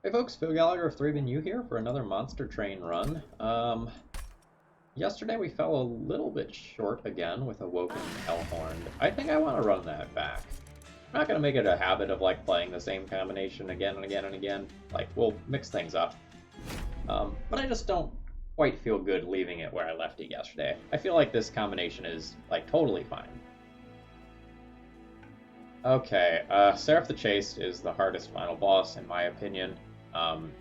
Hey folks, Phil Gallagher of ThrabenU here for another Monster Train run. Yesterday we fell a little bit short again with Awoken Hellhorned. I think I want to run that back. I'm not going to make it a habit of like playing the same combination again and again and again. Like, we'll mix things up. But I just don't quite feel good leaving it where I left it yesterday. I feel like this combination is like totally fine. Okay, Seraph the Chaste is the hardest final boss in my opinion.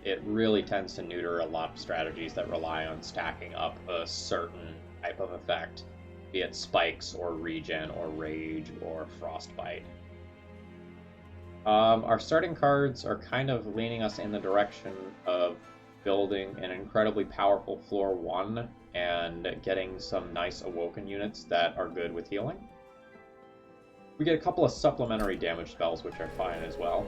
It really tends to neuter a lot of strategies that rely on stacking up a certain type of effect, be it spikes or regen or rage or frostbite. Our starting cards are kind of leaning us in the direction of building an incredibly powerful floor 1 and getting some nice Awoken units that are good with healing. We get a couple of supplementary damage spells, which are fine as well.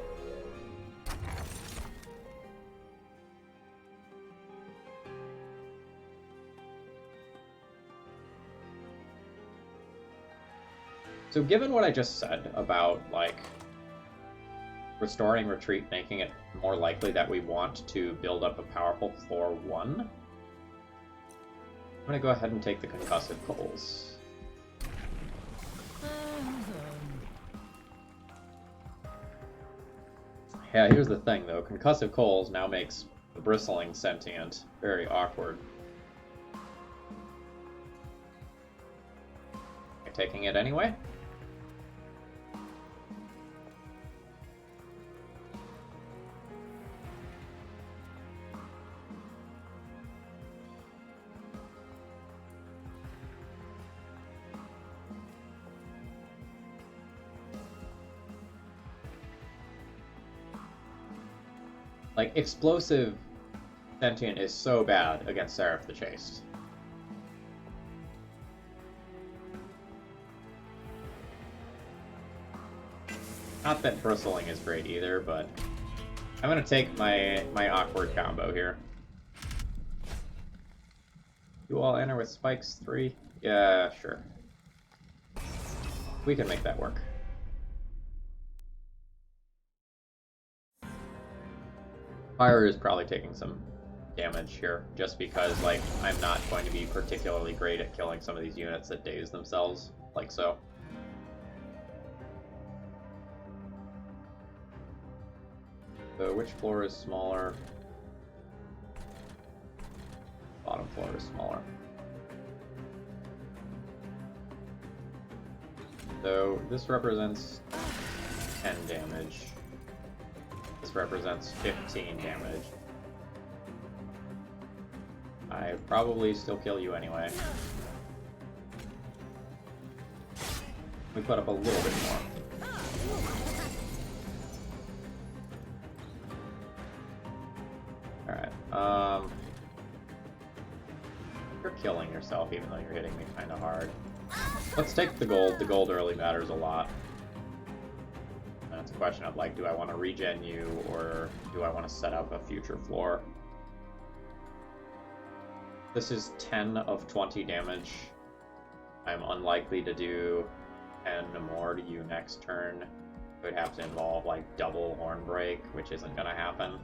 So given what I just said about, like, restoring retreat, making it more likely that we want to build up a powerful floor 1, I'm going to go ahead and take the Concussive Coals. Yeah, here's the thing, though. Concussive Coals now makes the Bristling Sentient very awkward. I'm taking it anyway. Like, Explosive Sentient is so bad against Seraph the Chaste. Not that Bristling is great either, but I'm gonna take my awkward combo here. You all enter with spikes 3? Yeah, sure. We can make that work. Fire is probably taking some damage here, just because, like, I'm not going to be particularly great at killing some of these units that daze themselves, like so. So which floor is smaller? Bottom floor is smaller. So this represents 10 damage. This represents 15 damage. I probably still kill you anyway. We put up a little bit more. Alright, you're killing yourself even though you're hitting me kinda hard. Let's take the gold. The gold early matters a lot. And it's a question of, like, do I want to regen you, or do I want to set up a future floor? This is 10 of 20 damage. I'm unlikely to do 10 more to you next turn. It would have to involve, like, double Horn Break, which isn't going to happen.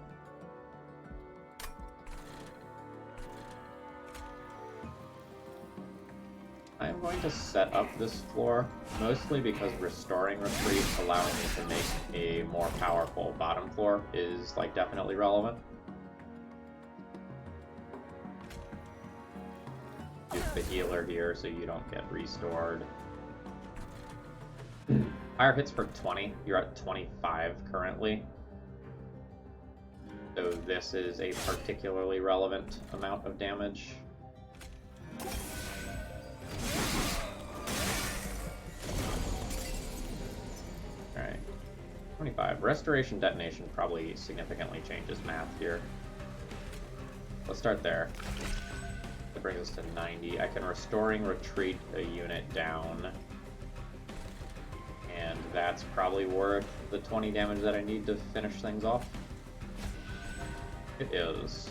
I'm going to set up this floor, mostly because restoring retreat, allowing me to make a more powerful bottom floor, is, like, definitely relevant. Use the healer here so you don't get restored. Fire hits for 20. You're at 25 currently. So this is a particularly relevant amount of damage. Alright. 25. Restoration Detonation probably significantly changes math here. Let's start there. That brings us to 90. I can Restoring Retreat a unit down. And that's probably worth the 20 damage that I need to finish things off. It is.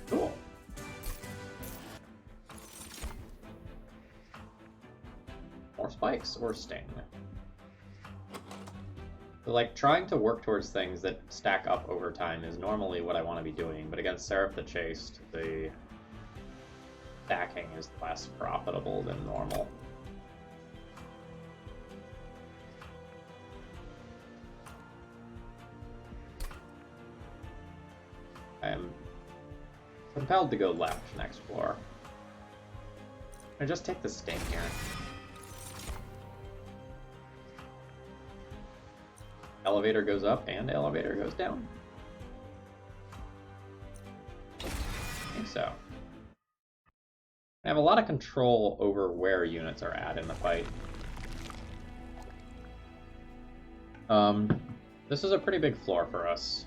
Cool. More spikes. spikes or sting. So, like, trying to work towards things that stack up over time is normally what I want to be doing, but against Seraph the Chaste, the stacking is less profitable than normal. I am compelled to go left next floor. I just take the sting here. Elevator goes up and elevator goes down. I think so. I have a lot of control over where units are at in the fight. This is a pretty big floor for us.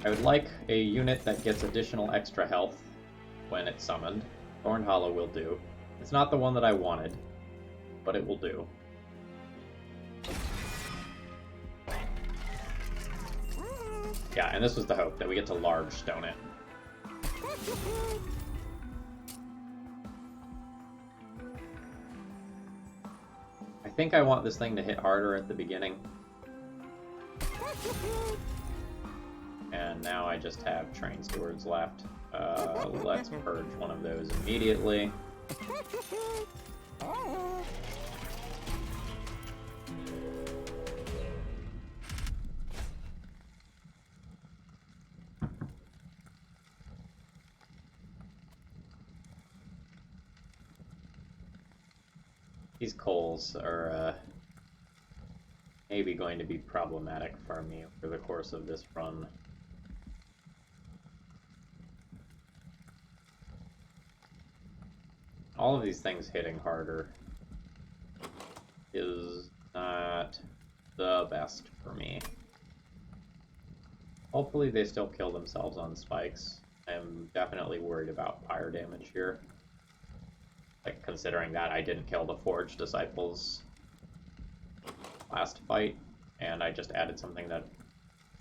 I would like a unit that gets additional extra health when it's summoned. Thorn Hollow will do. It's not the one that I wanted, but it will do. Yeah, and this was the hope, that we get to large stone it. I think I want this thing to hit harder at the beginning. And now I just have Train Stewards left. Let's purge one of those immediately. These coals are maybe going to be problematic for me over the course of this run. All of these things hitting harder is not the best for me. Hopefully they still kill themselves on spikes. I'm definitely worried about fire damage here. Like, considering that I didn't kill the Forge Disciples last fight, and I just added something that...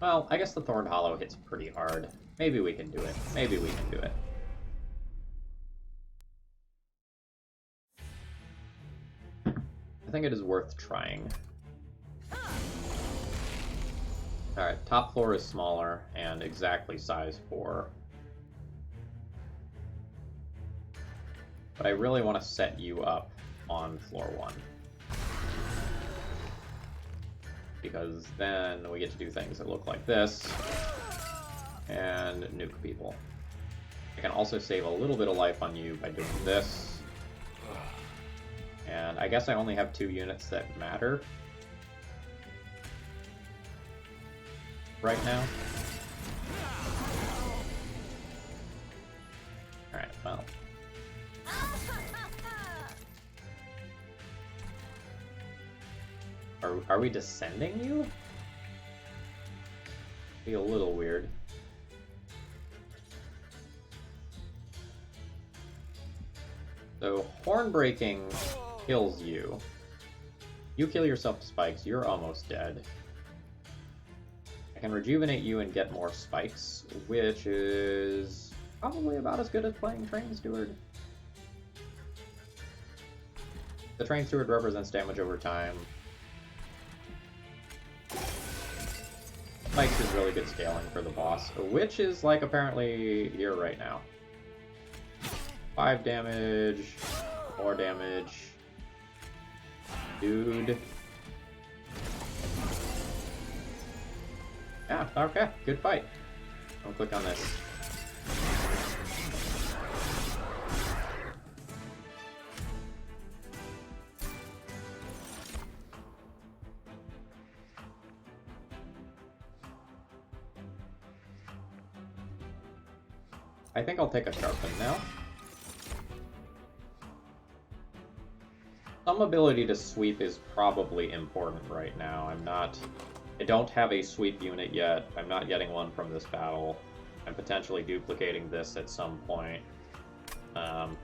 Well, I guess the Thorn Hollow hits pretty hard. Maybe we can do it. Maybe we can do it. I think it is worth trying. Alright, top floor is smaller and exactly size 4. But I really want to set you up on floor 1. Because then we get to do things that look like this and nuke people. I can also save a little bit of life on you by doing this. And I guess I only have 2 units that matter right now. Alright, well. Are we descending you? Be a little weird. So, horn breaking kills you. You kill yourself with spikes, you're almost dead. I can rejuvenate you and get more spikes, which is probably about as good as playing Train Steward. The Train Steward represents damage over time. Spikes is really good scaling for the boss, which is like apparently here right now. 5 damage, 4 damage. Dude. Yeah, okay, good fight. I'll click on this. I think I'll take a Sharpen now. Some ability to sweep is probably important right now. I don't have a sweep unit yet. I'm not getting one from this battle. I'm potentially duplicating this at some point. And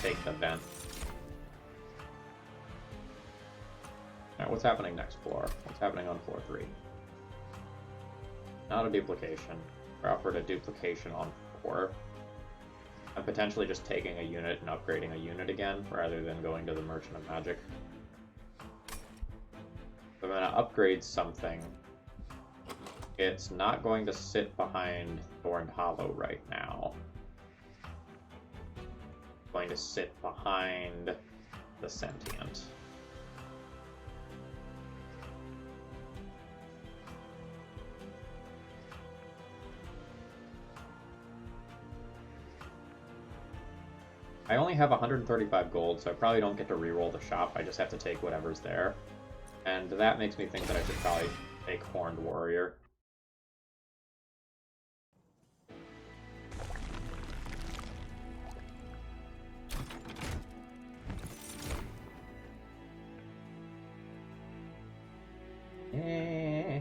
take the vent. Alright, what's happening next floor? What's happening on floor 3? Not a duplication. We're offered a duplication on 4. I'm potentially just taking a unit and upgrading a unit again, rather than going to the Merchant of Magic. upgrade something, it's not going to sit behind Thorned Hollow right now. It's going to sit behind the Sentient. I only have 135 gold, so I probably don't get to reroll the shop. I just have to take whatever's there. And that makes me think that I should probably take Horned Warrior. Eh.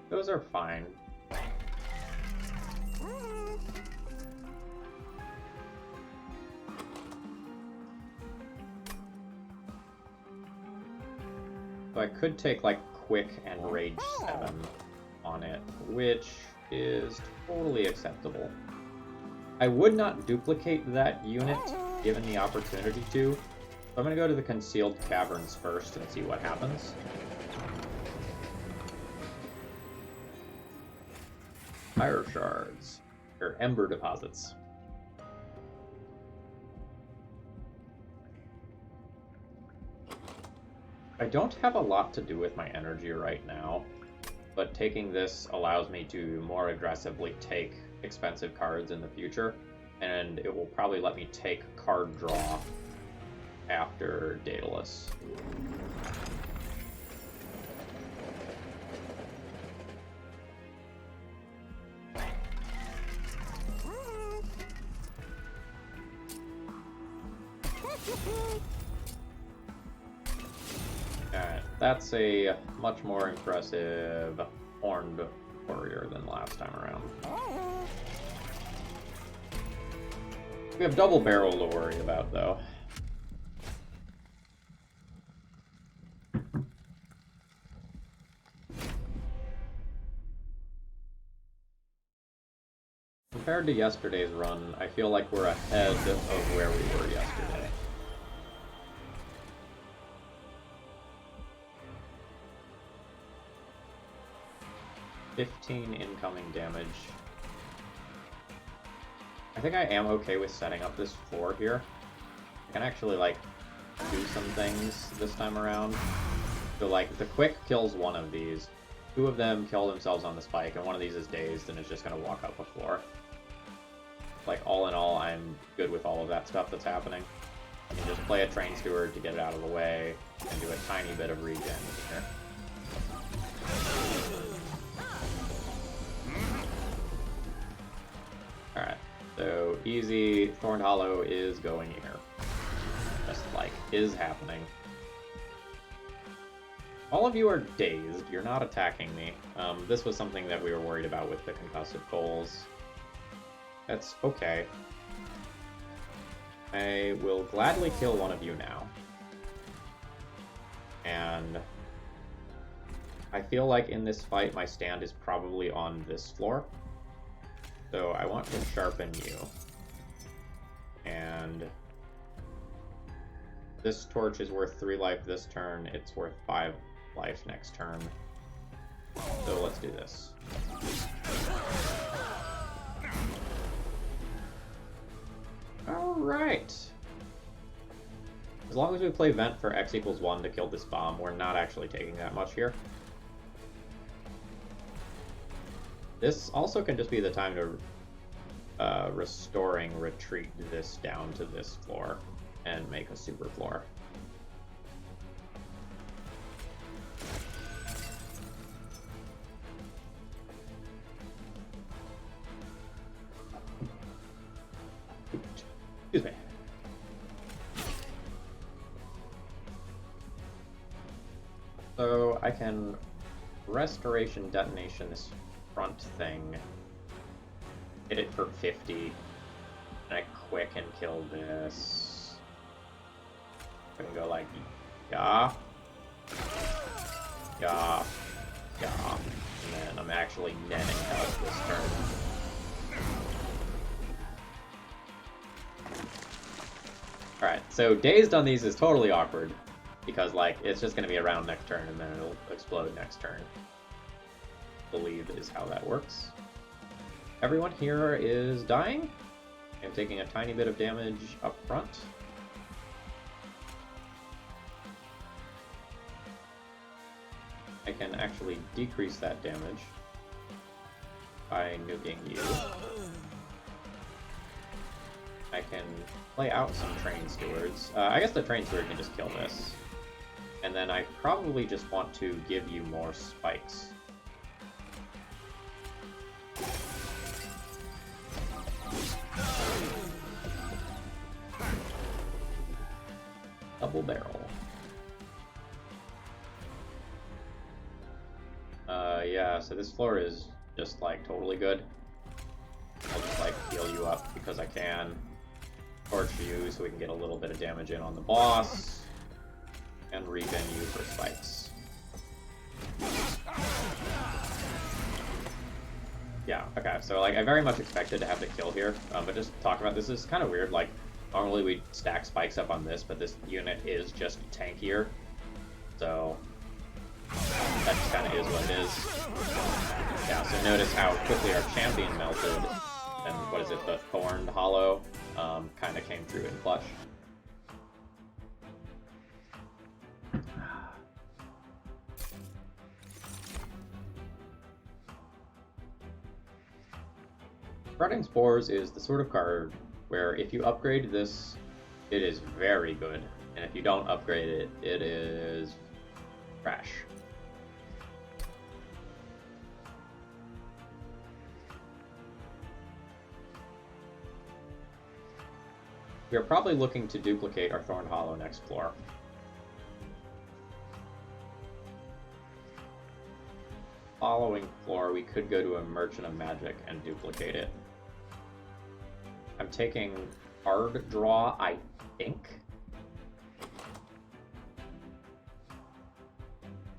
Those are fine. So I could take like Quick and Rage 7 on it, which is totally acceptable. I would not duplicate that unit given the opportunity to. So I'm going to go to the Concealed Caverns first and see what happens. Fire Shards, or Ember Deposits. I don't have a lot to do with my energy right now, but taking this allows me to more aggressively take expensive cards in the future, and it will probably let me take card draw after Daedalus. Alright, that's a much more impressive Horned Warrior than last time around. We have Double Barrel to worry about, though. Compared to yesterday's run, I feel like we're ahead of where we were yesterday. $15 incoming damage. I think I am okay with setting up this floor here. I can actually, like, do some things this time around. So, like, the Quick kills one of these. Two of them kill themselves on the spike, and one of these is dazed and is just going to walk up the floor. Like, all in all, I'm good with all of that stuff that's happening. I can just play a Train Steward to get it out of the way, and do a tiny bit of regen here. Alright, so easy. Thorned Hollow is going here. Just like, is happening. All of you are dazed. You're not attacking me. This was something that we were worried about with the concussive goals. That's okay. I will gladly kill one of you now. And I feel like in this fight my stand is probably on this floor. So I want to sharpen you. And this torch is worth 3 life this turn. It's worth 5 life next turn. So let's do this. Alright. As long as we play Vent for X equals 1 to kill this bomb, we're not actually taking that much here. This also can just be the time to restoring retreat this down to this floor and make a super floor. Excuse me. So I can restoration detonation this front thing, hit it for 50, and I quick and kill this. I can go like, yeah, yeah, yeah, and then I'm actually netting out this turn. Alright, so dazed on these is totally awkward, because, like, it's just going to be around next turn, and then it'll explode next turn. I believe is how that works. Everyone here is dying. I'm taking a tiny bit of damage up front. I can actually decrease that damage by nuking you. I can play out some train stewards. I guess the train steward can just kill this. And then I probably just want to give you more spikes. Double barrel. Yeah, so this floor is just, like, totally good. I'll just, like, heal you up because I can. Torch you so we can get a little bit of damage in on the boss. And regen you for spikes. Yeah, okay, so, like, I very much expected to have the kill here, but just talk about this is kind of weird. Like, normally we stack spikes up on this, but this unit is just tankier. So that just kind of is what it is. Yeah, so notice how quickly our champion melted, and what is it, the Thorned Hollow kind of came through in clutch. Spreading Spores is the sort of card where if you upgrade this, it is very good, and if you don't upgrade it, it is trash. We are probably looking to duplicate our Thorned Hollow next floor. Following floor, we could go to a Merchant of Magic and duplicate it. I'm taking Hard Draw, I think.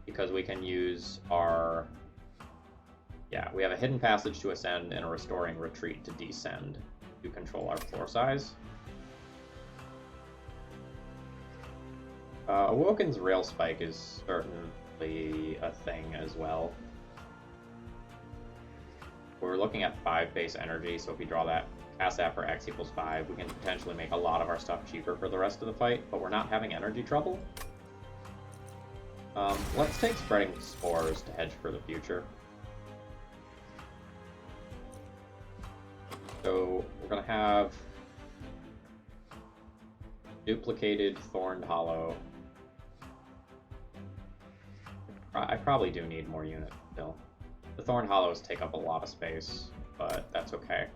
Because we can use our... Yeah, we have a Hidden Passage to ascend and a Restoring Retreat to descend to control our floor size. Awoken's Rail Spike is certainly a thing as well. We're looking at 5 base energy, so if we draw that, cast that for X equals 5, we can potentially make a lot of our stuff cheaper for the rest of the fight, but we're not having energy trouble. Let's take Spreading Spores to hedge for the future. So we're going to have duplicated Thorned Hollow. I probably do need more units still. The Thorned Hollows take up a lot of space, but that's okay.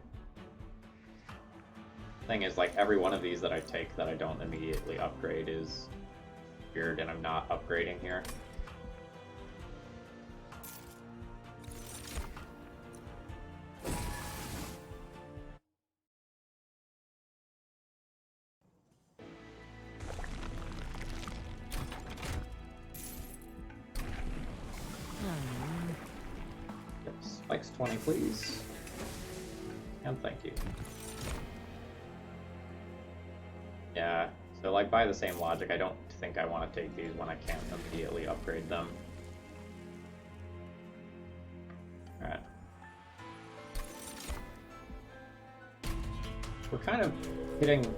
Thing is, like, every one of these that I take that I don't immediately upgrade is weird, and I'm not upgrading here. Yep, spikes 20, please. And thank you. Yeah, so, like, by the same logic, I don't think I want to take these when I can't immediately upgrade them. Alright. We're kind of hitting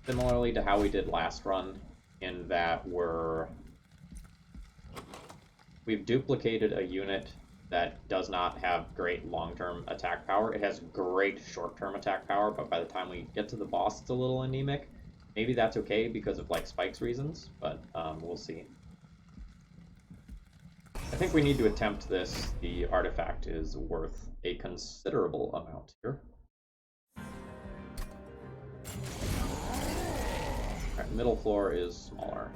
similarly to how we did last run, in that we've duplicated a unit that does not have great long-term attack power. It has great short-term attack power, but by the time we get to the boss, it's a little anemic. Maybe that's okay because of, like, spikes reasons, but we'll see. I think we need to attempt this. The artifact is worth a considerable amount here. Alright, middle floor is smaller.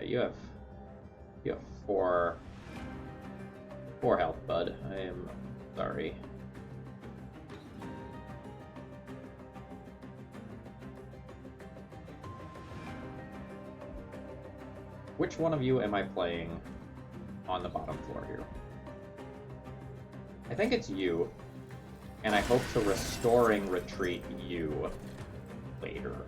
You have You have four health, bud. I am sorry. Which one of you am I playing on the bottom floor here? I think it's you, and I hope to Restoring Retreat you later.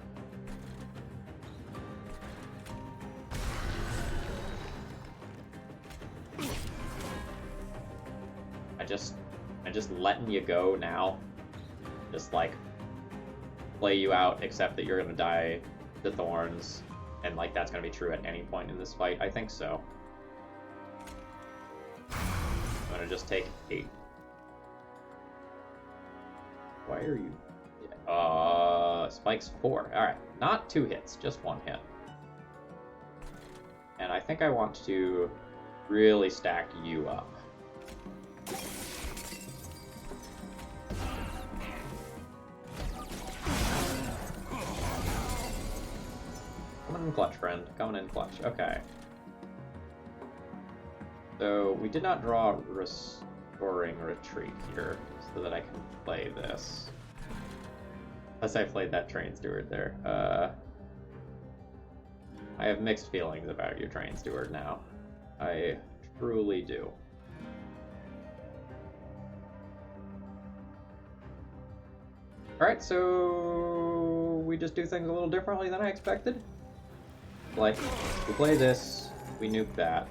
I'm just letting you go now. Just like play you out, except that you're gonna die to thorns, and like that's gonna be true at any point in this fight. I think so. I'm gonna just take 8. Why are you? Spike's 4. All right, not 2 hits, just 1 hit. And I think I want to really stack you up. Coming in clutch, friend. Coming in clutch. Okay. So we did not draw Restoring Retreat here, so that I can play this. Unless I played that Train Steward there. I have mixed feelings about your Train Steward now. I truly do. Alright, so we just do things a little differently than I expected. Like, we play this, we nuke that,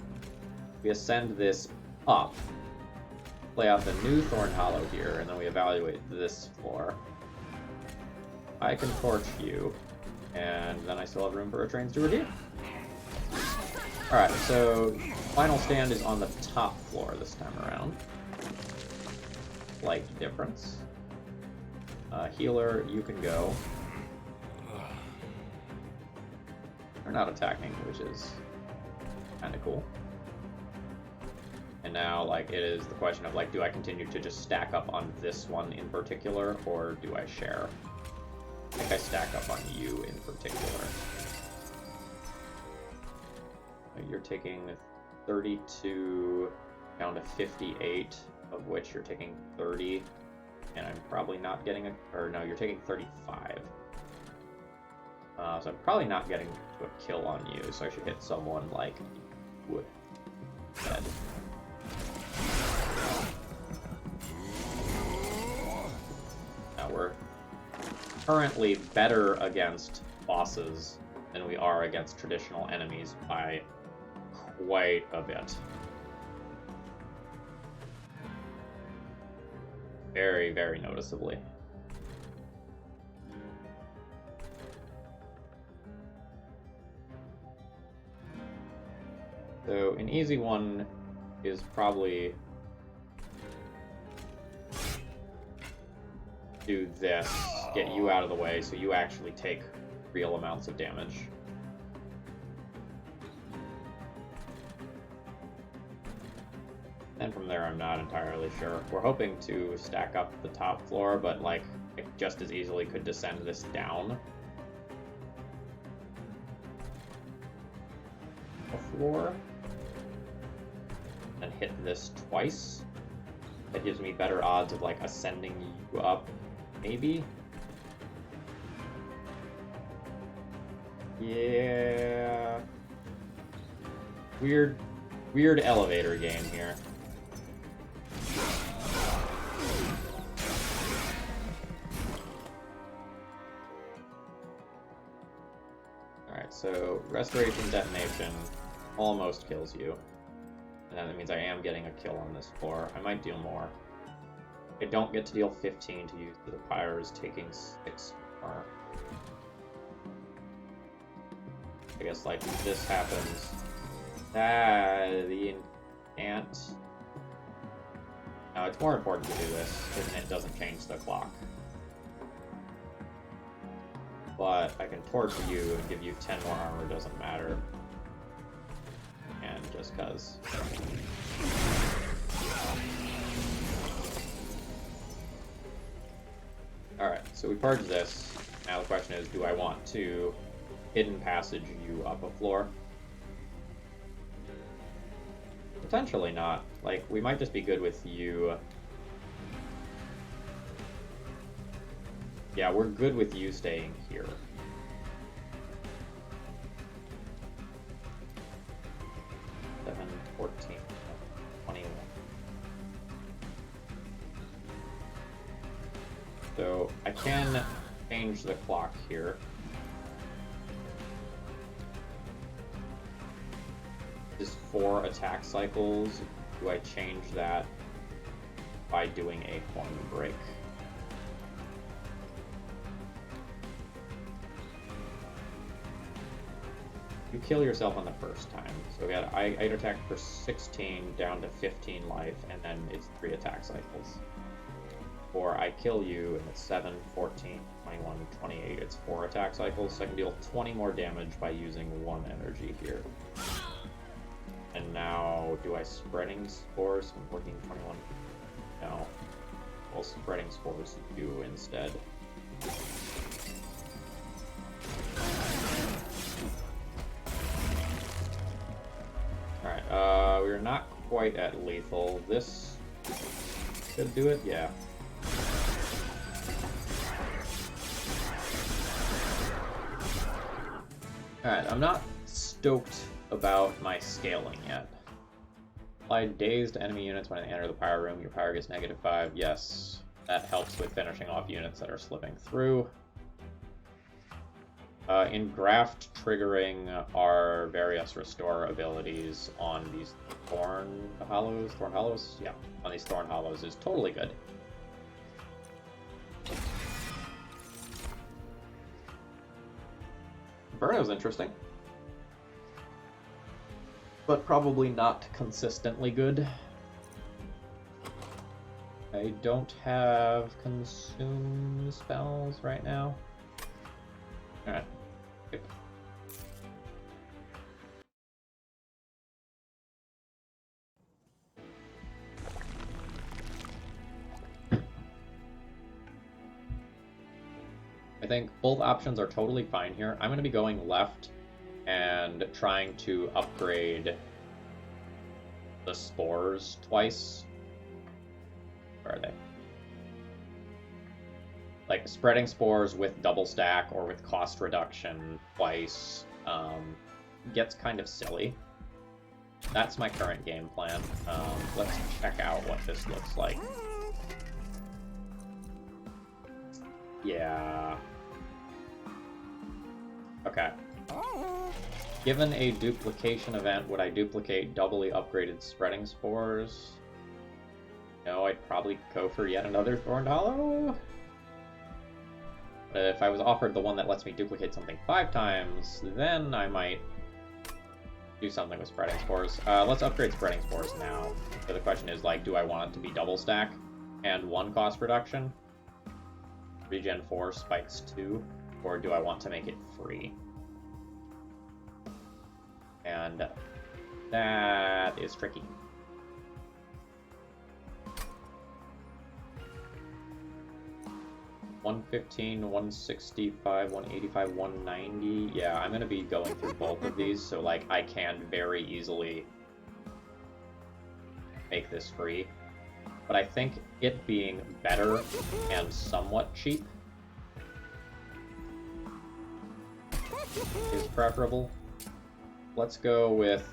we ascend this up, play out the new Thorn Hollow here, and then we evaluate this floor. I can torch you, and then I still have room for a Train Steward here. Alright, so final stand is on the top floor this time around. Slight difference. Healer, you can go. They're not attacking, which is kind of cool. And now, like, it is the question of, like, do I continue to just stack up on this one in particular, or do I share? I think I stack up on you in particular. You're taking 32 down to 58, of which you're taking 30, and I'm probably not getting or no, you're taking 35. So I'm probably not getting to a kill on you, so I should hit someone like wood dead. Now we're currently better against bosses than we are against traditional enemies by quite a bit. Very, very noticeably. So an easy one is probably do this, get you out of the way so you actually take real amounts of damage. And from there, I'm not entirely sure. We're hoping to stack up the top floor, but like, I just as easily could descend this down a floor and hit this twice. That gives me better odds of like ascending you up, maybe. Yeah. Weird elevator game here. Alright, so Restoration Detonation almost kills you. And that means I am getting a kill on this floor. I might deal more. I don't get to deal 15 to use the Pyres, taking 6 more. I guess like this happens. The ant. No, it's more important to do this, because it doesn't change the clock. But I can torch you and give you 10 more armor, doesn't matter. And just cause. Alright, so we purge this. Now the question is, do I want to hidden passage you up a floor? Potentially not. Like, we might just be good with you. Yeah, we're good with you staying here. Seven, 14, 21. So I can change the clock here. Is 4 attack cycles. Do I change that by doing a coin break? You kill yourself on the first time. So we got I attack for 16 down to 15 life, and then it's 3 attack cycles. Or I kill you, and it's 7, 14, 21, 28. It's 4 attack cycles, so I can deal 20 more damage by using 1 energy here. And now, do I spreading spores from 14, 21? No. Well, spreading spores do instead. Alright, we're not quite at lethal. This should do it, yeah. Alright, I'm not stoked about my scaling yet. Apply dazed to enemy units when they enter the power room. Your power gets -5. Yes, that helps with finishing off units that are slipping through. In graft, triggering our various restore abilities on these Thorn Hollows? Yeah, on these Thorn Hollows is totally good. Inferno's interesting. But probably not consistently good. I don't have consume spells right now. Alright. Good. I think both options are totally fine here. I'm going to be going left and trying to upgrade the spores twice. Where are they? Like, spreading spores with double stack or with cost reduction twice gets kind of silly. That's my current game plan. Let's check out what this looks like. Yeah. Okay. Given a duplication event, would I duplicate doubly upgraded spreading spores? No, I'd probably go for yet another Thorned Hollow. But if I was offered the one that lets me duplicate something 5 times, then I might do something with spreading spores. Let's upgrade spreading spores now. So the question is, like, do I want it to be double stack and 1 cost reduction? Regen 4, spikes 2, or do I want to make it free? And that is tricky. $115, $165, $185, $190. Yeah, I'm gonna be going through both of these, so like I can very easily make this free. But I think it being better and somewhat cheap is preferable. Let's go with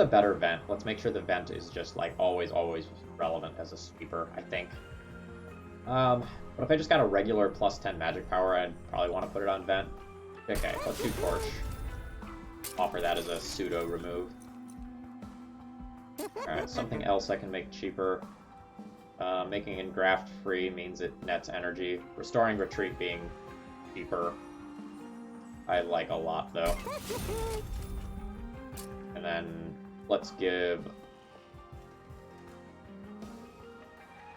a better vent. Let's make sure the vent is just like always relevant as a sweeper, I think. But if I just got a regular +10 magic power, I'd probably want to put it on vent. Okay, let's do torch. Offer that as a pseudo remove. Alright, something else I can make cheaper. Making engraft free means it nets energy. Restoring retreat being cheaper, I like a lot though. And then let's give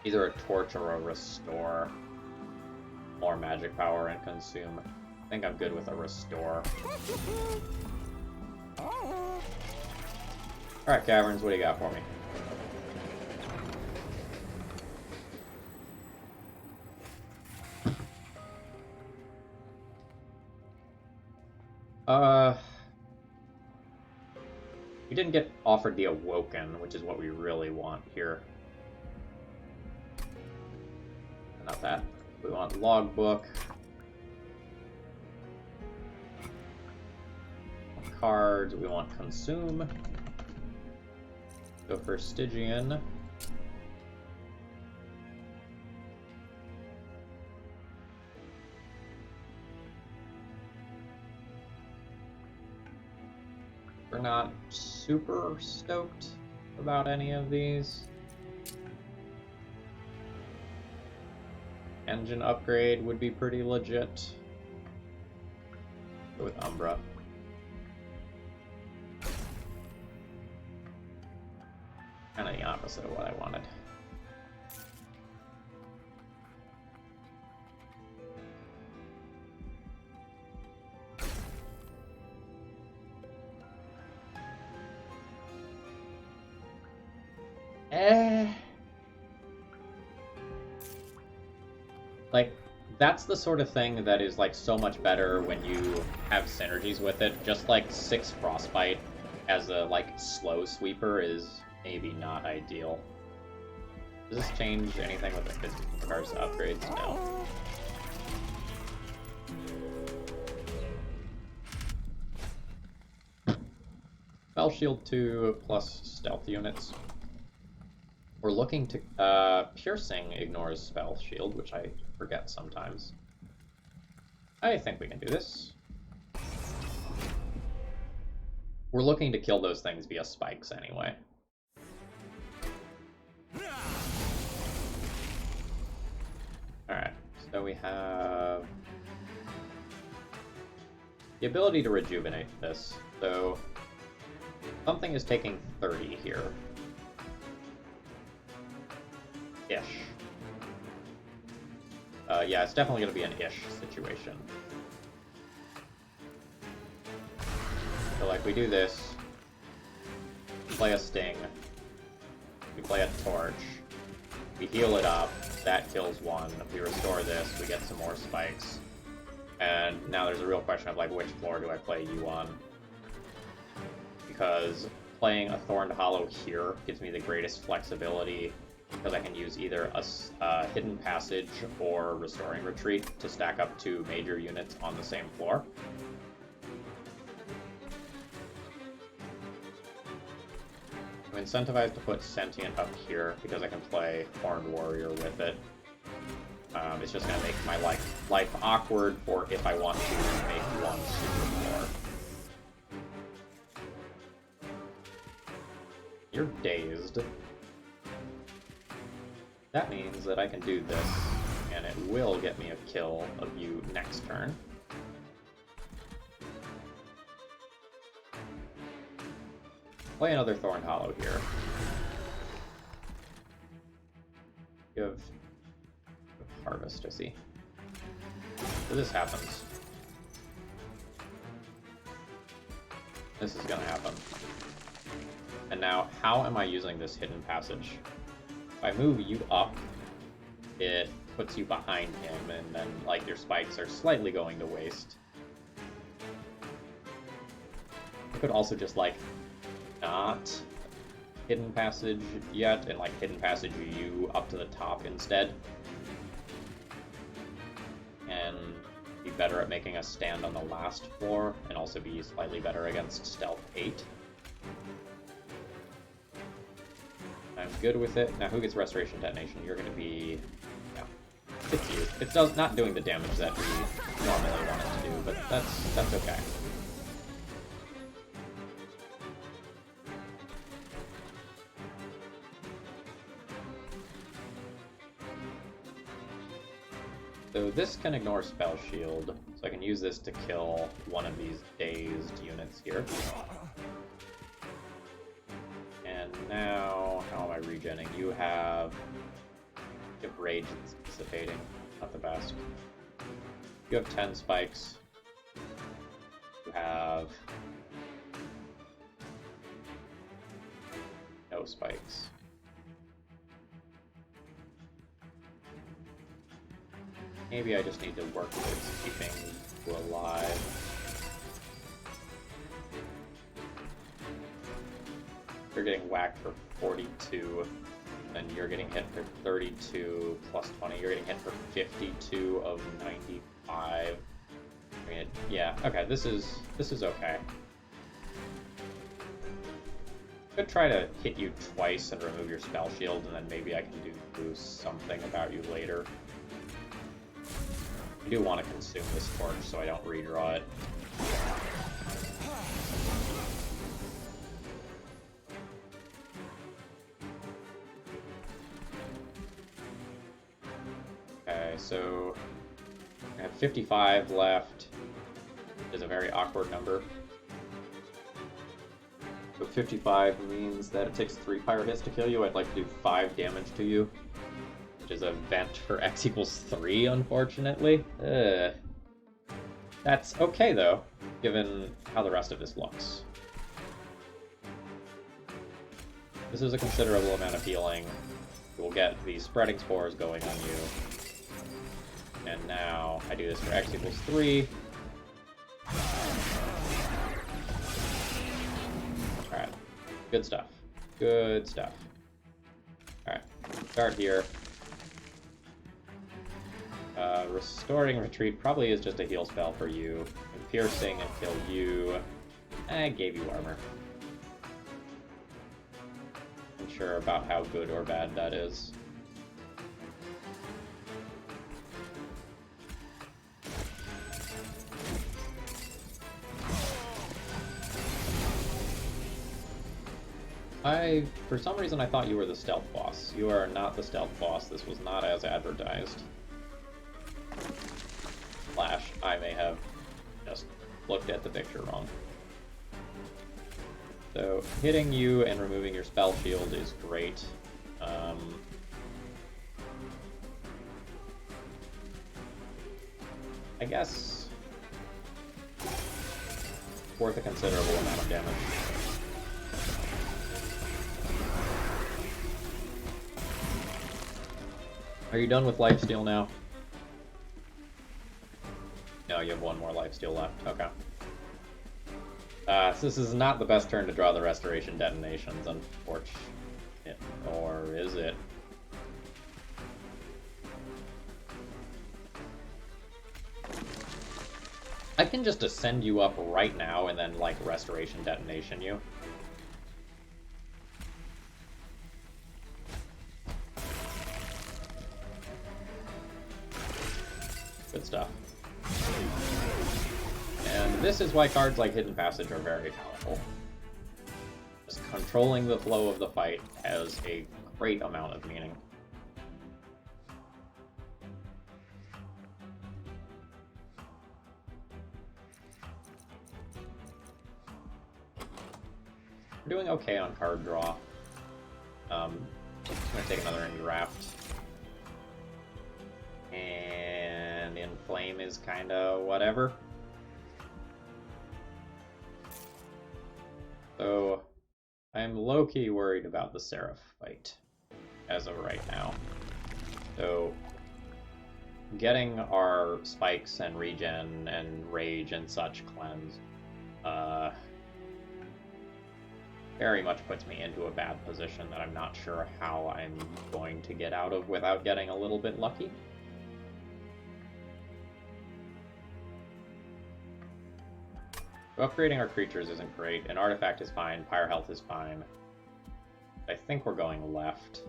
either a torch or a restore more magic power and consume. I think I'm good with a restore. Alright, Caverns, what do you got for me? Uh, we didn't get offered the Awoken, which is what we really want here. Not that. We want Logbook. Cards. We want Consume. Go for Stygian. We're not super stoked about any of these. Engine upgrade would be pretty legit. Go with Umbra. Kind of the opposite of what I wanted. Like, that's the sort of thing that is, like, so much better when you have synergies with it. Just, like, 6 Frostbite as a, like, slow sweeper is maybe not ideal. Does this change anything with regards to upgrades? No. Spell Shield 2 plus stealth units. We're looking to... Piercing ignores Spell Shield, which I forget sometimes. I think we can do this. We're looking to kill those things via spikes anyway. Alright, so we have the ability to rejuvenate this. So something is taking 30 here. Ish. Yeah, it's definitely going to be an ish situation. So, like, we do this, play a Sting, we play a Torch, we heal it up, that kills one, we restore this, we get some more spikes, and now there's a real question of, like, which floor do I play you on? Because playing a Thorned Hollow here gives me the greatest flexibility, because I can use either a Hidden Passage or Restoring Retreat to stack up 2 major units on the same floor. I'm incentivized to put Sentient up here because I can play Horned Warrior with it. It's just going to make my life awkward for if I want to make one super floor. You're dazed. That means that I can do this, and it will get me a kill of you next turn. Play another Thorned Hollow here. Give Harvest, I see. So this happens. This is gonna happen. And now, how am I using this Hidden Passage? If I move you up, it puts you behind him, and then, like, your spikes are slightly going to waste. I could also just, like, not Hidden Passage yet, and, like, Hidden Passage you up to the top instead. And be better at making us stand on the last floor, and also be slightly better against Stealth 8. I'm good with it. Now, who gets Restoration Detonation? You're going to be... yeah, it's you. It's not doing the damage that we normally want it to do, but that's okay. So this can ignore Spell Shield, so I can use this to kill one of these dazed units here. And now, how am I regenning? You have Rage that's dissipating, not the best. You have 10 spikes. You have no spikes. Maybe I just need to work towards keeping you alive. you're getting whacked for 42, and you're getting hit for 32 plus 20. You're getting hit for 52 of 95. I mean, yeah, okay, this is okay. Could try to hit you twice and remove your spell shield, and then maybe I can do something about you later. I do want to consume this torch so I don't redraw it. Okay, so I have 55 left. Which is a very awkward number. So 55 means that it takes 3 pyro hits to kill you. I'd like to do 5 damage to you, which is a vent for X equals 3, unfortunately. That's okay, though, given how the rest of this looks. This is a considerable amount of healing. We'll get the spreading spores going on you. And now I do this for X equals 3. Alright. Good stuff. Good stuff. Alright. Start here. Restoring Retreat probably is just a heal spell for you. And Piercing and kill you. I gave you armor. I'm sure about how good or bad that is. For some reason, I thought you were the stealth boss. You are not the stealth boss. This was not as advertised. Slash, I may have just looked at the picture wrong. So, hitting you and removing your spell shield is great. I guess worth a considerable amount of damage. Are you done with lifesteal now? No, you have 1 more lifesteal left. Okay. So this is not the best turn to draw the restoration detonations, unfortunately. Or is it? I can just ascend you up right now and then, like, restoration detonation you. Good stuff. And this is why cards like Hidden Passage are very powerful. Just controlling the flow of the fight has a great amount of meaning. We're doing okay on card draw. I'm gonna take another Engraft. And Inflame is kinda whatever. So, I'm low-key worried about the Seraph fight, as of right now. So, getting our spikes and regen and rage and such cleansed, very much puts me into a bad position that I'm not sure how I'm going to get out of without getting a little bit lucky. Upgrading our creatures isn't great. An artifact is fine. Pyre health is fine. I think we're going left.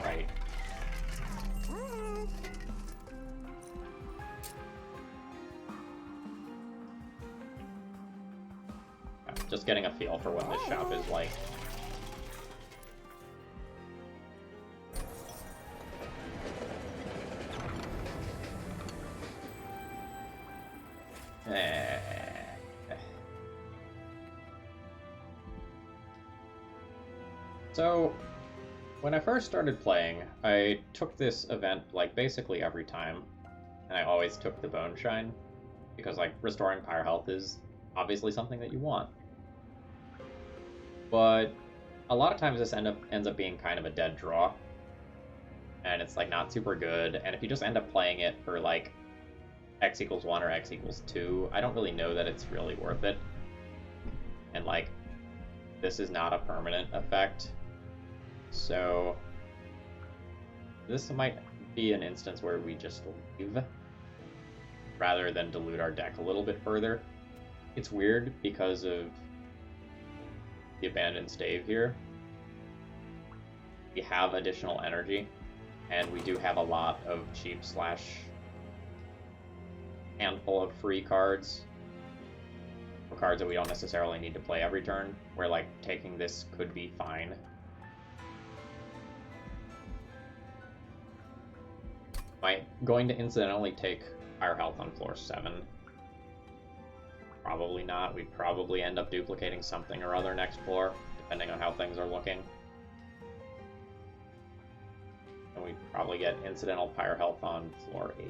Right. Just getting a feel for what this shop is like. So, when I first started playing, I took this event, like, basically every time, and I always took the Bone Shine, because, like, restoring Pyre health is obviously something that you want. But a lot of times this ends up being kind of a dead draw, and it's, like, not super good, and if you just end up playing it for, like, X equals 1 or X equals 2, I don't really know that it's really worth it. And, like, this is not a permanent effect. So this might be an instance where we just leave rather than dilute our deck a little bit further. It's weird because of the Abandoned Stave here. We have additional energy, and we do have a lot of cheap / handful of free cards, or cards that we don't necessarily need to play every turn, where like taking this could be fine. Am I going to incidentally take higher health on floor 7? Probably not. We'd probably end up duplicating something or other next floor, depending on how things are looking. And we'd probably get incidental pyre health on floor 8.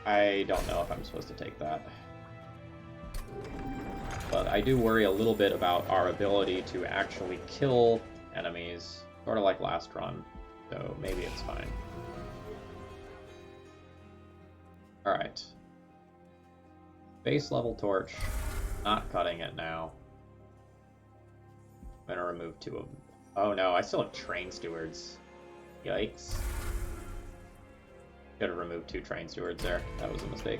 I don't know if I'm supposed to take that. But I do worry a little bit about our ability to actually kill enemies, sort of like last run, so maybe it's fine. Alright. Base level torch. Not cutting it now. I'm gonna remove 2 of them. Oh no, I still have train stewards. Yikes. Should have removed 2 train stewards there. That was a mistake.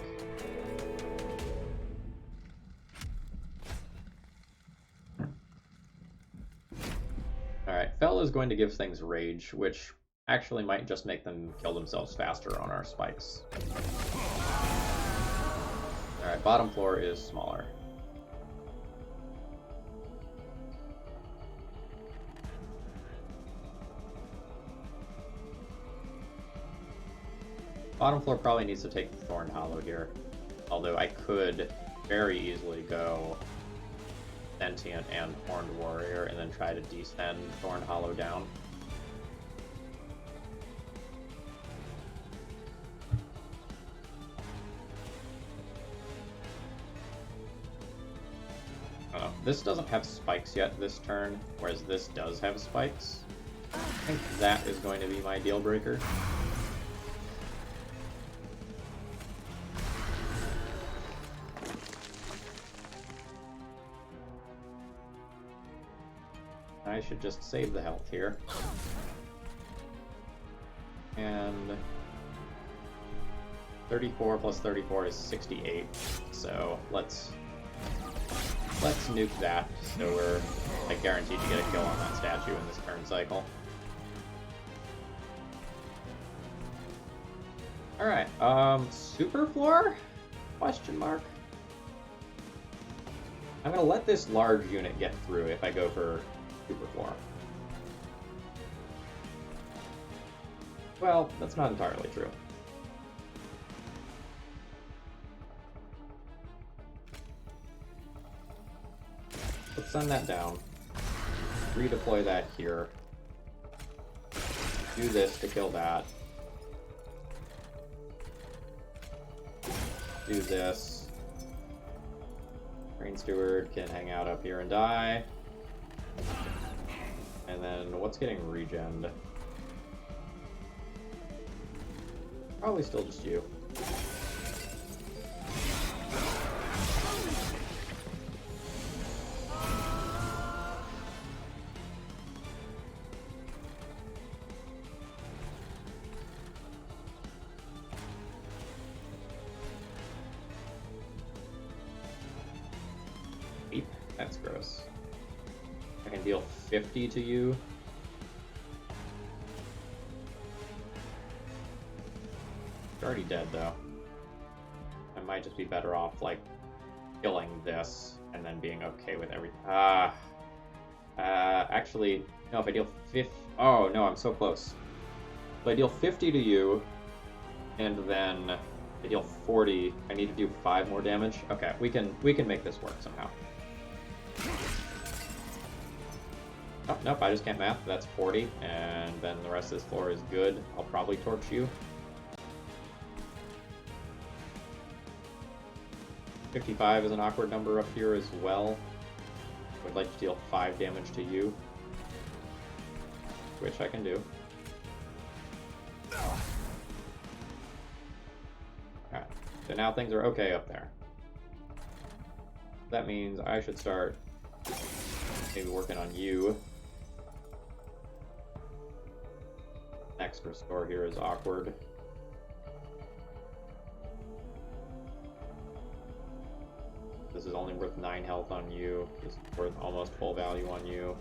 Alright, Fel is going to give things rage, which actually might just make them kill themselves faster on our spikes. Alright, bottom floor is smaller. Bottom floor probably needs to take the Thorn Hollow here, although I could very easily go Sentient and Horned Warrior and then try to descend Thorn Hollow down. I don't know. This doesn't have spikes yet this turn, whereas this does have spikes. I think that is going to be my deal breaker. I should just save the health here. And 34 plus 34 is 68. So let's nuke that so we're like guaranteed to get a kill on that statue in this turn cycle. Alright, super floor? Question mark. I'm gonna let this large unit get through if I go for super floor. Well, that's not entirely true. Let's send that down. Redeploy that here. Do this to kill that. Do this. Rain Steward can hang out up here and die. And then what's getting regened? Probably still just you. That's gross. I can deal 50 to you. You're already dead, though. I might just be better off, like, killing this and then being okay with everything. Actually, no, if I deal 50... Oh, no, I'm so close. If I deal 50 to you, and then I deal 40, I need to do 5 more damage. Okay, we can make this work somehow. Oh, nope, I just can't math. That's 40, and then the rest of this floor is good. I'll probably torch you. 55 is an awkward number up here as well. I would like to deal 5 damage to you, which I can do. Alright, so now things are okay up there. That means I should start maybe working on you. Next restore here is awkward. This is only worth 9 health on you. This is worth almost full value on you.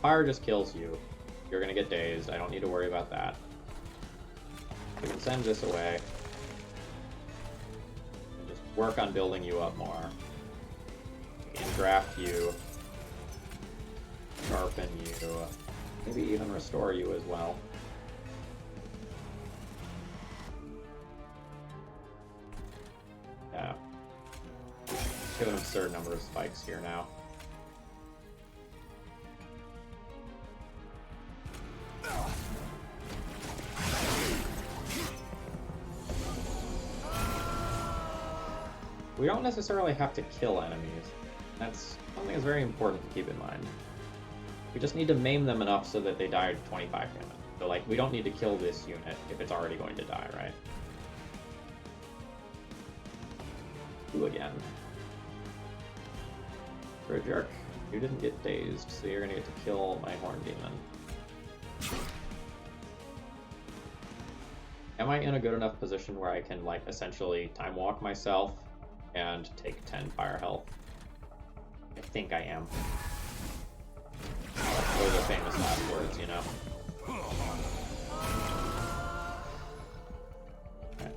Fire just kills you. You're gonna get dazed. I don't need to worry about that. We can send this away. And just work on building you up more. And draft you. Sharpen you. Maybe even restore you as well. Yeah. Give an absurd number of spikes here now. We don't necessarily have to kill enemies. That's something that's very important to keep in mind. We just need to maim them enough so that they die to 25 damage. So, like, we don't need to kill this unit if it's already going to die, right? You again. For a jerk. You didn't get dazed, so you're gonna get to kill my Horn Demon. Am I in a good enough position where I can, like, essentially time walk myself and take 10 fire health? I think I am. Those are famous last words, you know? Right.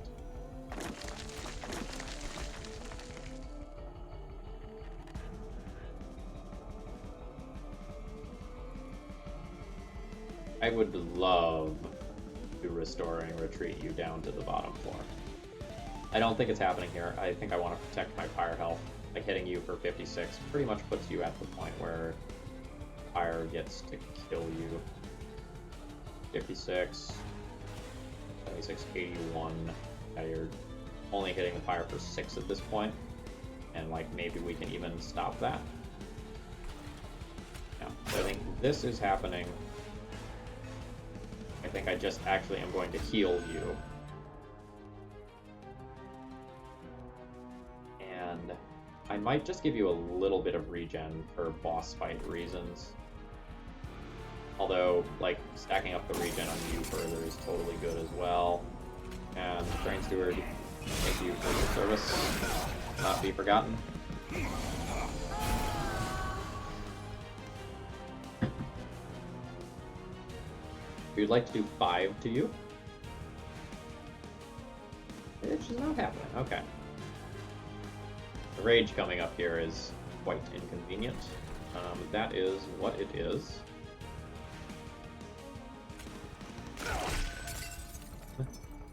I would love to restore and retreat you down to the bottom floor. I don't think it's happening here. I think I want to protect my fire health. Like, hitting you for 56 pretty much puts you at the point where fire gets to kill you. 56, 76, 81. Yeah, you're only hitting the fire for 6 at this point. And, like, maybe we can even stop that. Yeah, so I think this is happening. I think I just actually am going to heal you. And I might just give you a little bit of regen for boss fight reasons. Although, like, stacking up the regen on you further is totally good as well. And Train Steward, thank you for your service. Not be forgotten. We'd like to do 5 to you. It's just not happening. Okay. The rage coming up here is quite inconvenient. That is what it is.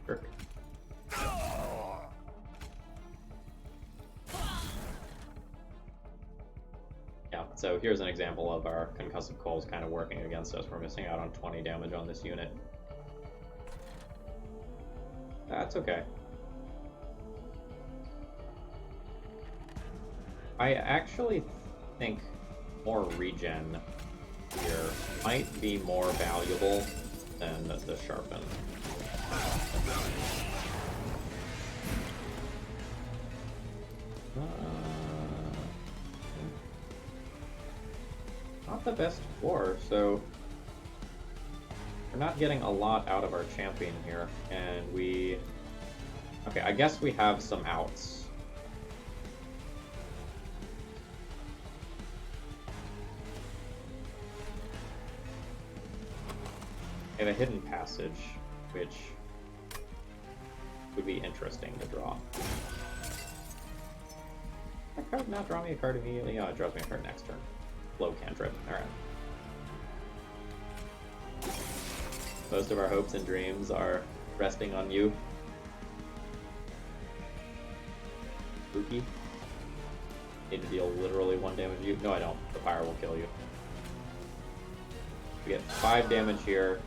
Jerk. Yeah, so here's an example of our concussive coals kind of working against us. We're missing out on 20 damage on this unit. That's okay. I actually think more regen here might be more valuable than the sharpen. Not the best floor, so we're not getting a lot out of our champion here, and we... Okay, I guess we have some outs. We have a hidden passage, which would be interesting to draw. That card not draw me a card immediately? Oh, it draws me a card next turn. Low cantrip. Alright. Most of our hopes and dreams are resting on you. Spooky. Need to deal literally 1 damage to you. No, I don't. The fire will kill you. We get 5 damage here.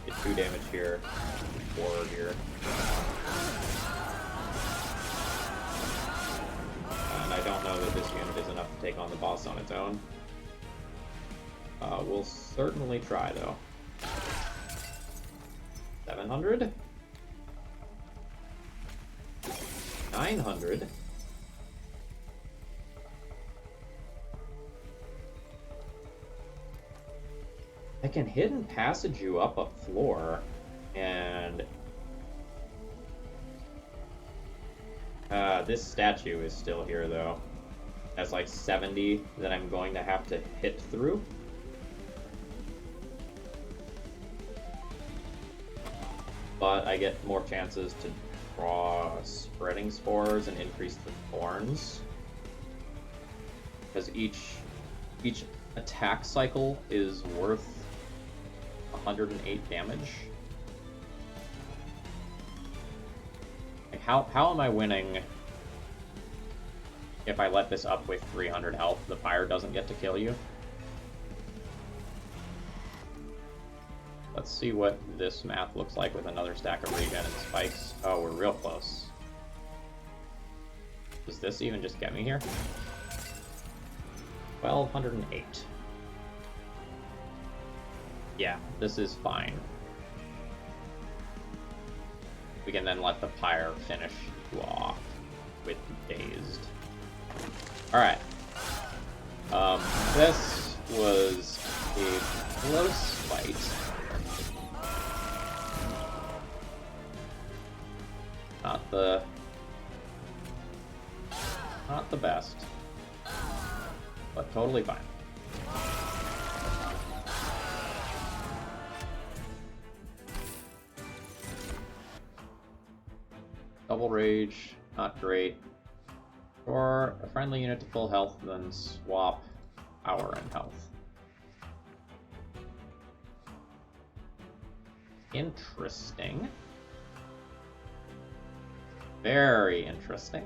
Get 2 damage here. 4 here. And I don't know know that this unit is enough to take on the boss on its own. We'll certainly try, though. 700? 900? I can hidden passage you up a floor, and this statue is still here, though. That's like 70 that I'm going to have to hit through. But I get more chances to draw spreading spores and increase the thorns. Because each attack cycle is worth 108 damage. Like how am I winning if I let this up with 300 health? The fire doesn't get to kill you. Let's see what this math looks like with another stack of regen and spikes. Oh, we're real close. Does this even just get me here? 1208. Yeah, this is fine. We can then let the pyre finish you off with dazed. Alright. This was a close fight. Not the best, but totally fine. Double rage, not great. For a friendly unit to full health, then swap power and health. Interesting. Very interesting.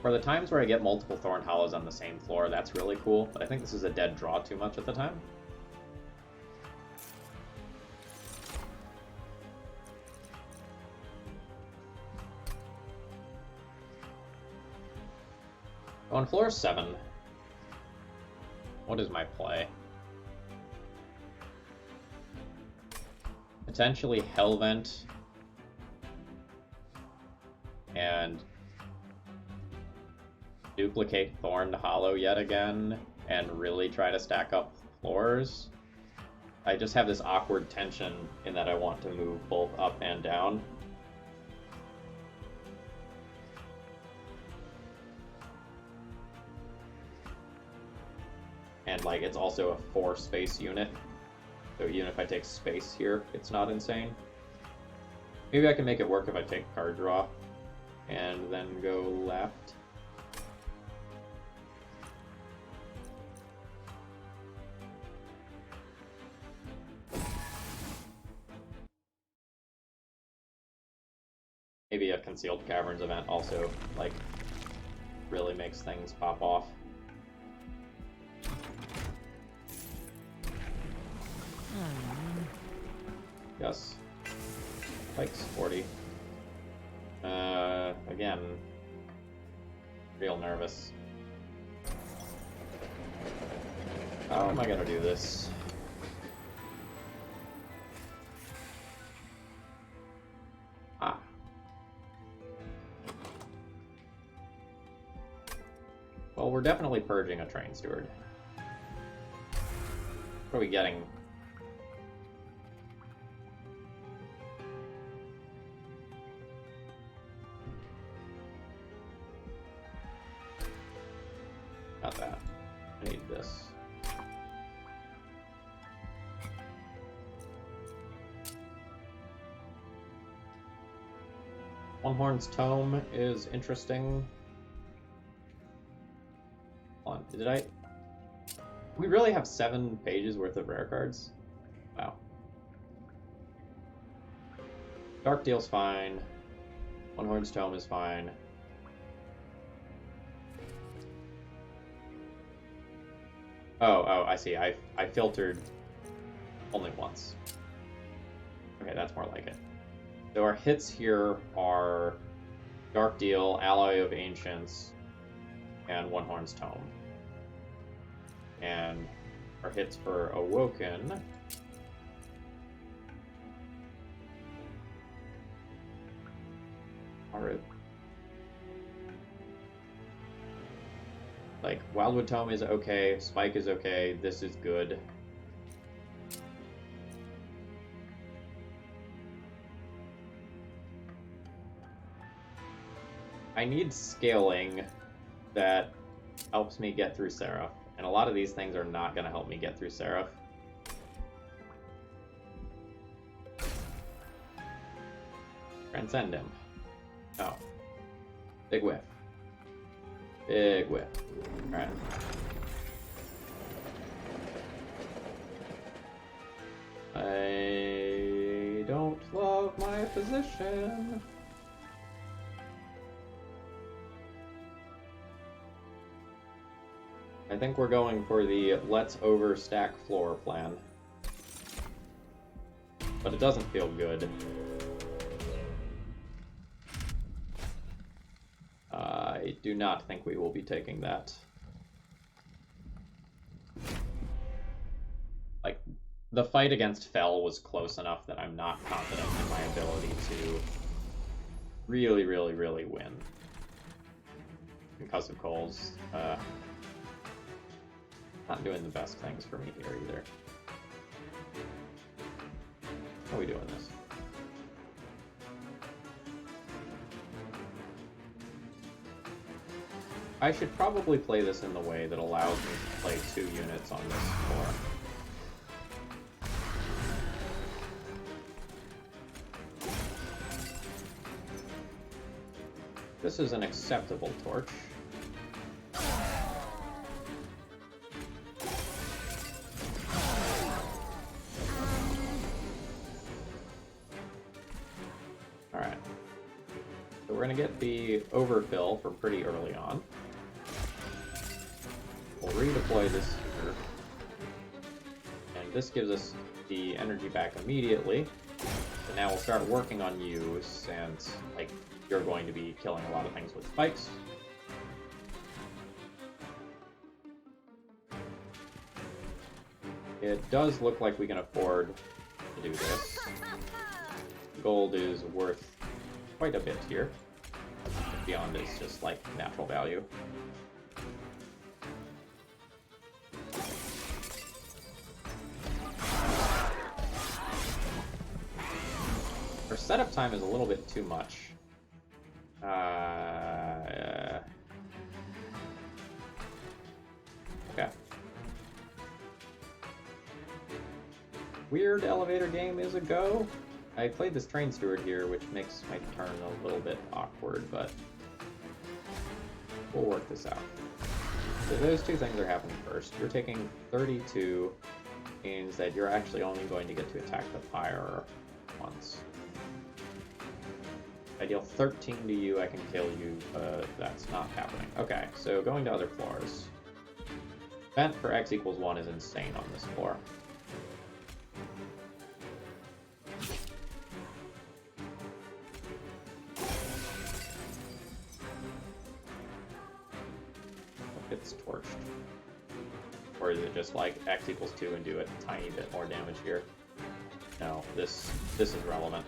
For the times where I get multiple Thorn Hollows on the same floor, that's really cool, but I think this is a dead draw too much at the time. On floor 7, what is my play? Potentially Hellvent and duplicate Thorned Hollow yet again and really try to stack up floors. I just have this awkward tension in that I want to move both up and down. And like it's also a 4-space unit, so even if I take space here, it's not insane. Maybe I can make it work if I take card draw and then go left. Maybe a Concealed Caverns event also, like, really makes things pop off. Yes. Spikes 40. Again, real nervous. How am I gonna do this? Ah. Well, we're definitely purging a Train Steward. What are we getting? Got that. I need this. Hellhorn's Tome is interesting. Hold on, did I? We really have 7 pages worth of rare cards? Wow. Dark Deal's fine. Hellhorn's Tome is fine. Oh, I see. I filtered only once. Okay, that's more like it. So our hits here are Dark Deal, Alloy of Ancients, and One Horn's Tome. And our hits for Awoken are like Wildwood Tome is okay, Spike is okay, this is good. I need scaling that helps me get through Seraph, and a lot of these things are not going to help me get through Seraph. Transcend him. Oh. Big whiff. Big whiff. Alright. I don't love my position. I think we're going for the let's overstack floor plan. But it doesn't feel good. I do not think we will be taking that. Like, the fight against Fell was close enough that I'm not confident in my ability to really, really, really win. Because of Cole's, not doing the best things for me here either. How are we doing this? I should probably play this in the way that allows me to play 2 units on this floor. This is an acceptable torch. Alright. So we're going to get the overfill from pretty early on. We'll redeploy this here. And this gives us the energy back immediately. So now we'll start working on use, and like you're going to be killing a lot of things with spikes. It does look like we can afford to do this. Gold is worth quite a bit here. Beyond is just like natural value. Our setup time is a little bit too much. Okay. Weird elevator game is a go. I played this train steward here, which makes my turn a little bit awkward, but we'll work this out. So those 2 things are happening first. You're taking 32, means that you're actually only going to get to attack the pyre once. If I deal 13 to you, I can kill you, but that's not happening. Okay, so going to other floors. Vent for x equals 1 is insane on this floor. It's torched. Or is it just like x equals 2 and do a tiny bit more damage here? No, this is relevant.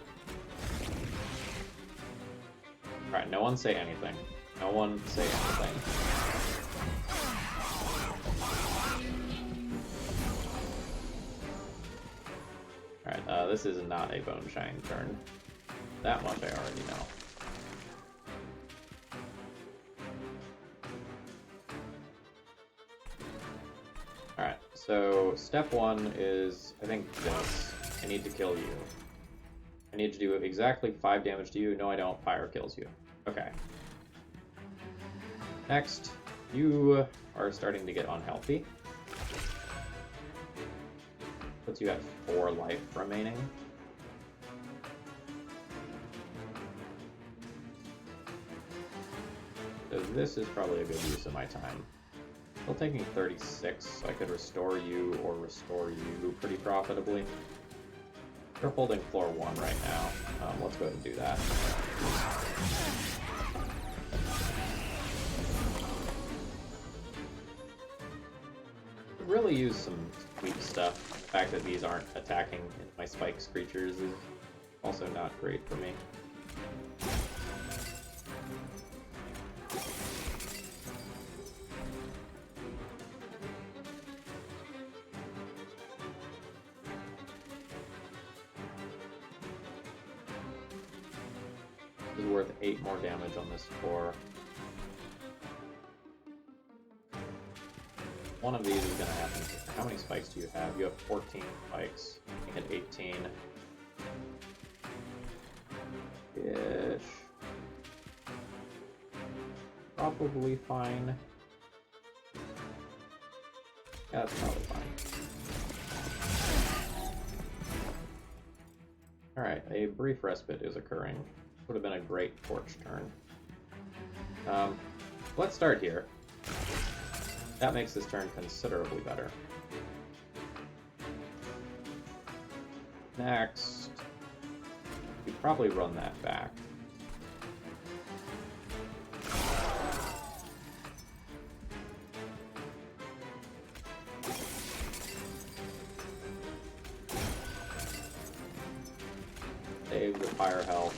Alright, no one say anything. No one say anything. Alright, this is not a bone shine turn. That much I already know. Alright, so step 1 is, I think, this. I need to kill you. I need to do exactly 5 damage to you. No, I don't. Pyre kills you. Okay. Next, you are starting to get unhealthy. Puts you at 4 life remaining. So this is probably a good use of my time. Still taking 36, so I could restore you or restore you pretty profitably. We're holding floor 1 right now. Let's go ahead and do that. really use some weak stuff. The fact that these aren't attacking my spikes creatures is also not great for me. This is worth 8 more damage on this 4. One of these is going to happen. How many spikes do you have? You have 14 spikes. You hit 18. Ish. Probably fine. Yeah, that's probably fine. Alright, a brief respite is occurring. Would have been a great torch turn. Let's start here. That makes this turn considerably better. Next, we probably run that back. Save the fire health.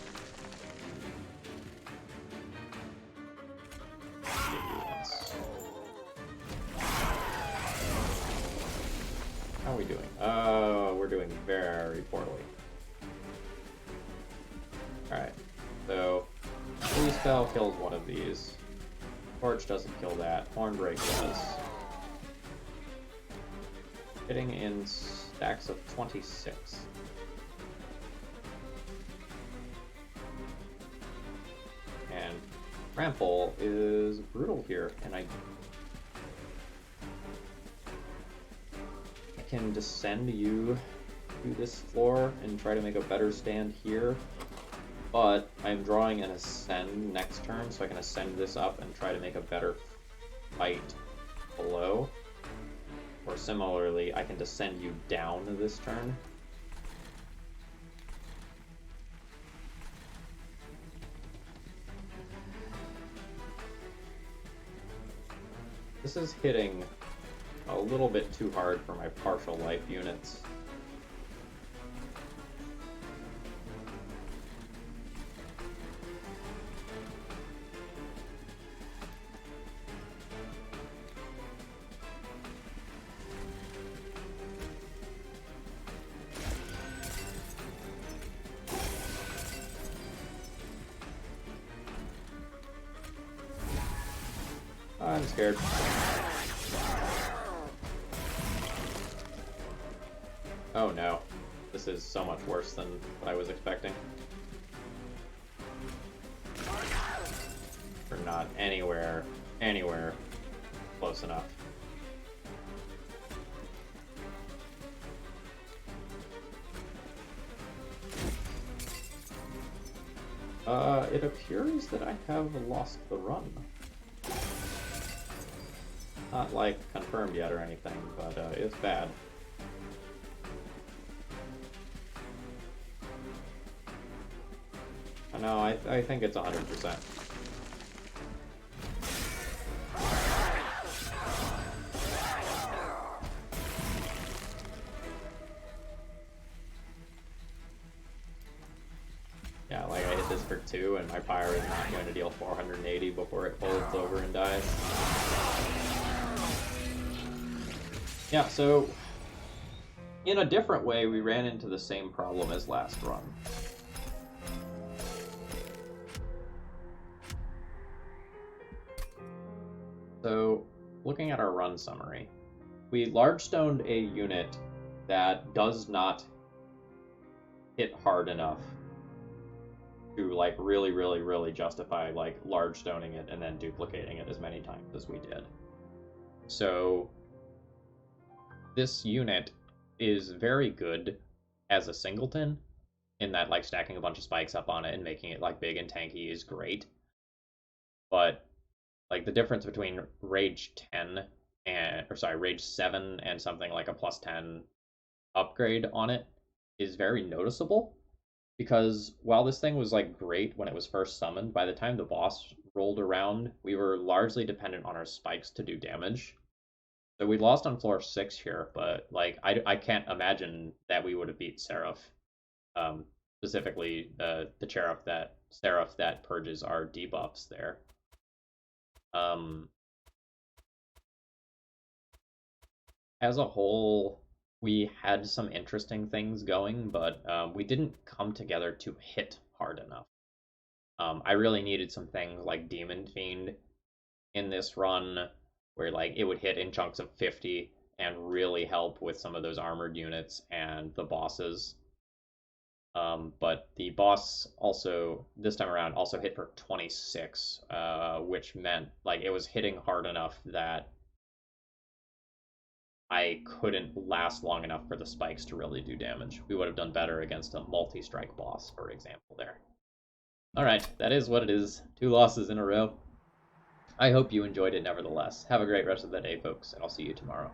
How are we doing? Oh, we're doing very poorly. Alright, so Blue Spell kills one of these. Torch doesn't kill that. Hornbreak does. Hitting in stacks of 26. And Trample is brutal here, and I can descend you to this floor and try to make a better stand here, but I'm drawing an ascend next turn, so I can ascend this up and try to make a better fight below. Or similarly, I can descend you down this turn. This is hitting a little bit too hard for my partial life units. I'm scared. Oh no, this is so much worse than what I was expecting. We're not anywhere close enough. It appears that I have lost the run. Not, like, confirmed yet or anything, but it's bad. No, I think it's 100%. Yeah, like I hit this for 2 and my pyre is not going to deal 480 before it folds over and dies. Yeah, so in a different way, we ran into the same problem as last run. So, looking at our run summary, we large stoned a unit that does not hit hard enough to like really justify like large stoning it and then duplicating it as many times as we did. So this unit is very good as a singleton in that like stacking a bunch of spikes up on it and making it like big and tanky is great. But like the difference between Rage 10 and Rage 7 and something like a plus 10 upgrade on it is very noticeable, because while this thing was like great when it was first summoned, by the time the boss rolled around, we were largely dependent on our spikes to do damage. So we lost on floor 6 here, but like I can't imagine that we would have beat Seraph. Um, Specifically the Seraph that purges our debuffs there. Um, as a whole, we had some interesting things going, but we didn't come together to hit hard enough. I really needed some things like Demon Fiend in this run, where like it would hit in chunks of 50 and really help with some of those armored units and the bosses. But the boss also this time around also hit for 26, which meant like it was hitting hard enough that I couldn't last long enough for the spikes to really do damage. We would have done better against a multi-strike boss, for example, there. Alright, that is what it is. 2 losses in a row. I hope you enjoyed it nevertheless. Have a great rest of the day, folks, and I'll see you tomorrow.